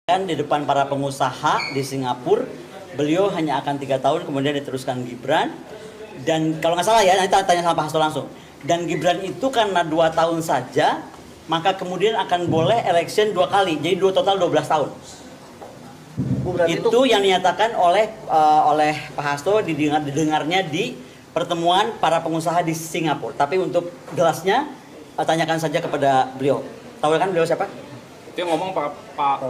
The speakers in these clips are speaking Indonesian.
Kan di depan para pengusaha di Singapura, beliau hanya akan 3 tahun, kemudian diteruskan Gibran. Dan kalau nggak salah ya, nanti tanya sama Pak Hasto langsung. Dan Gibran itu karena 2 tahun saja, maka kemudian akan boleh election 2 kali, jadi total 12 tahun. Itu yang dinyatakan oleh Pak Hasto didengarnya di pertemuan para pengusaha di Singapura. Tapi untuk jelasnya, tanyakan saja kepada beliau. Tahu kan beliau siapa? Dia ngomong Pak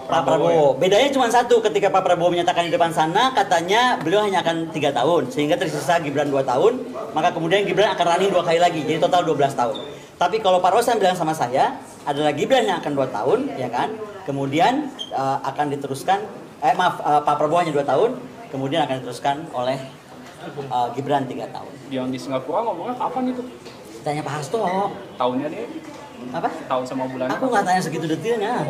Prabowo. Bedanya cuma satu, ketika Pak Prabowo menyatakan di depan sana, katanya beliau hanya akan 3 tahun, sehingga tersisa Gibran 2 tahun, maka kemudian Gibran akan running 2 kali lagi, jadi total 12 tahun. Tapi kalau Pak Rosan bilang sama saya, adalah Gibran yang akan 2 tahun, ya kan? Kemudian akan diteruskan, Pak Prabowo hanya 2 tahun, kemudian akan diteruskan oleh Gibran 3 tahun. Yang di Singapura ngomongnya kapan itu? Tanya Pak Hasto. Tahunnya dia? Apa? Tahun sama bulannya? Aku nggak tanya segitu detailnya.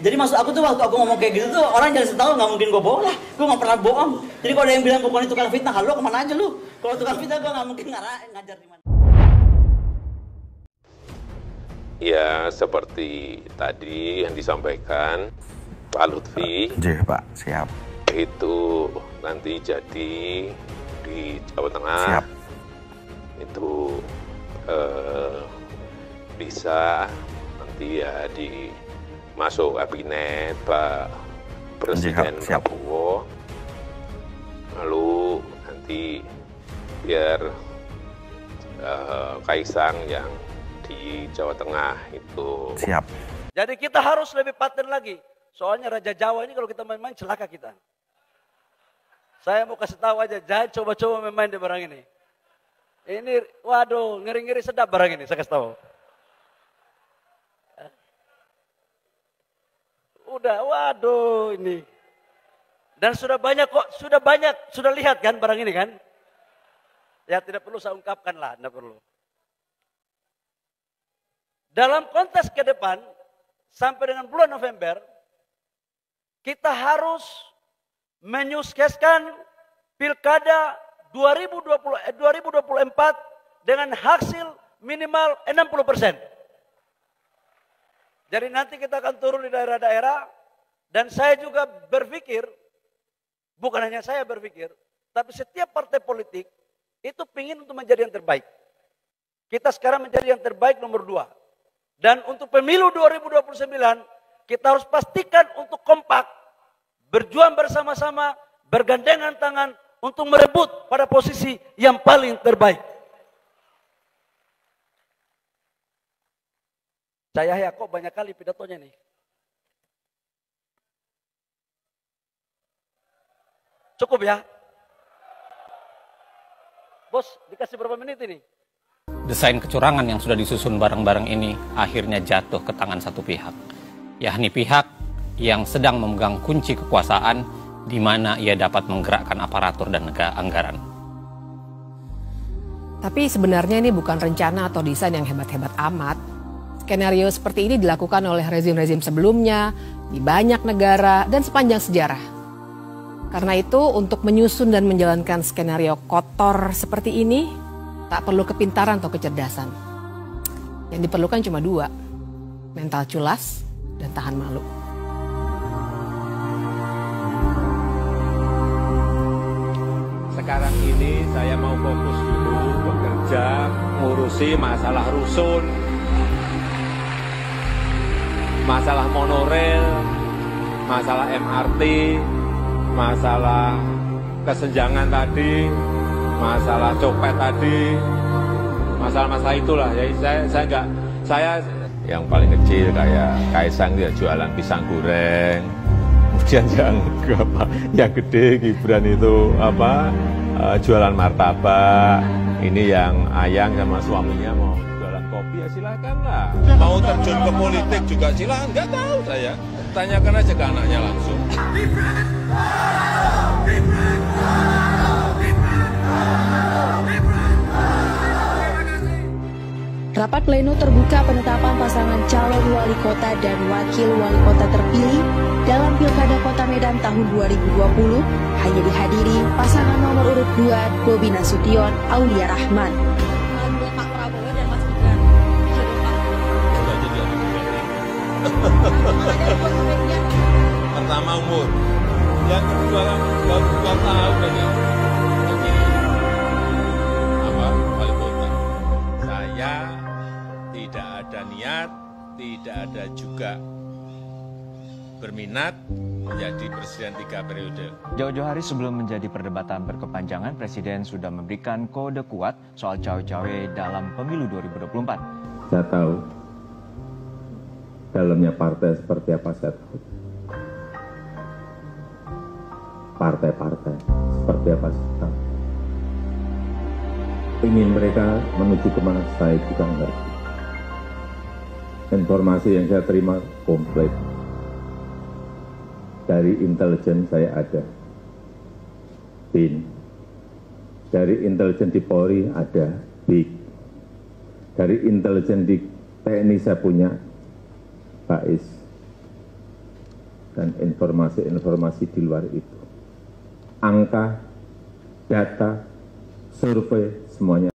Jadi maksud aku tuh waktu aku ngomong kayak gitu tuh orang jangan setahu, nggak mungkin gue bohong lah. Gue nggak pernah bohong. Jadi kalau ada yang bilang bukan itu tukang fitnah, halo kemana aja lu? Kalau tukang fitnah gue nggak mungkin ngajar di mana. Ya, seperti tadi yang disampaikan Pak Lutfi. Iya Pak, siap. Itu nanti jadi di Jawa Tengah. Siap. Itu bisa nanti ya masuk kabinet Pak Presiden Prabowo. Lalu nanti biar Kaisang yang di Jawa Tengah itu. Siap. Jadi kita harus lebih paten lagi. Soalnya Raja Jawa ini kalau kita main-main celaka kita. Saya mau kasih tahu aja, jangan coba-coba main-main di barang ini. Ini, waduh, ngeri-ngeri sedap barang ini, saya kasih tahu. Udah, waduh ini. Dan sudah banyak kok, sudah lihat kan barang ini kan? Ya tidak perlu saya ungkapkan lah, tidak perlu. Dalam konteks ke depan, sampai dengan bulan November, kita harus menyukseskan Pilkada 2024 dengan hasil minimal 60%. Jadi nanti kita akan turun di daerah-daerah, dan saya juga berpikir, bukan hanya saya berpikir, tapi setiap partai politik itu ingin untuk menjadi yang terbaik. Kita sekarang menjadi yang terbaik nomor 2. Dan untuk pemilu 2029, kita harus pastikan untuk kompak, berjuang bersama-sama, bergandengan tangan untuk merebut pada posisi yang paling terbaik. Saya ya kok banyak kali pidatonya nih. Cukup ya? Bos, dikasih berapa menit ini? Desain kecurangan yang sudah disusun bareng-bareng ini akhirnya jatuh ke tangan satu pihak, yakni pihak yang sedang memegang kunci kekuasaan di mana ia dapat menggerakkan aparatur dan anggaran. Tapi sebenarnya ini bukan rencana atau desain yang hebat-hebat amat. Skenario seperti ini dilakukan oleh rezim-rezim sebelumnya, di banyak negara, dan sepanjang sejarah. Karena itu, untuk menyusun dan menjalankan skenario kotor seperti ini, tak perlu kepintaran atau kecerdasan. Yang diperlukan cuma 2, mental culas dan tahan malu. Sekarang ini saya mau fokus dulu bekerja, ngurusi masalah rusun, masalah monorail, masalah MRT, masalah kesenjangan tadi, masalah copet tadi, masalah-masalah itulah. Jadi saya yang paling kecil kayak Kaisang dia jualan pisang goreng, kemudian yang gede Gibran itu jualan martabak, ini yang Ayang sama suaminya mau jualan kopi, ya silakanlah. Mau terjun ke politik juga silakan, nggak tahu saya. Tanyakan aja ke anaknya langsung. Rapat pleno terbuka penetapan pasangan calon wali kota dan wakil wali kota terpilih dalam Pilkada Kota Medan tahun 2020 hanya dihadiri pasangan nomor urut 2 Bobi Nasution, Aulia Rahman. Pak Prabowo dan Mas Gibran. Sudah jadi sama umur. Yang kedua kan 22 tahun aja. Jadi wali kota. Saya tidak ada niat, tidak ada juga berminat menjadi presiden 3 periode. Jauh-jauh hari sebelum menjadi perdebatan berkepanjangan, Presiden sudah memberikan kode kuat soal cawe-cawe dalam pemilu 2024. Saya tahu dalamnya partai seperti apa, saya tahu. Partai-partai seperti apa, saya tahu. Ingin mereka menuju kemana, saya juga ngerti. Informasi yang saya terima komplit. Dari intelijen saya ada, BIN. Dari intelijen di Polri ada, BIK. Dari intelijen di TNI saya punya, BAIS. Dan informasi-informasi di luar itu. Angka, data, survei, semuanya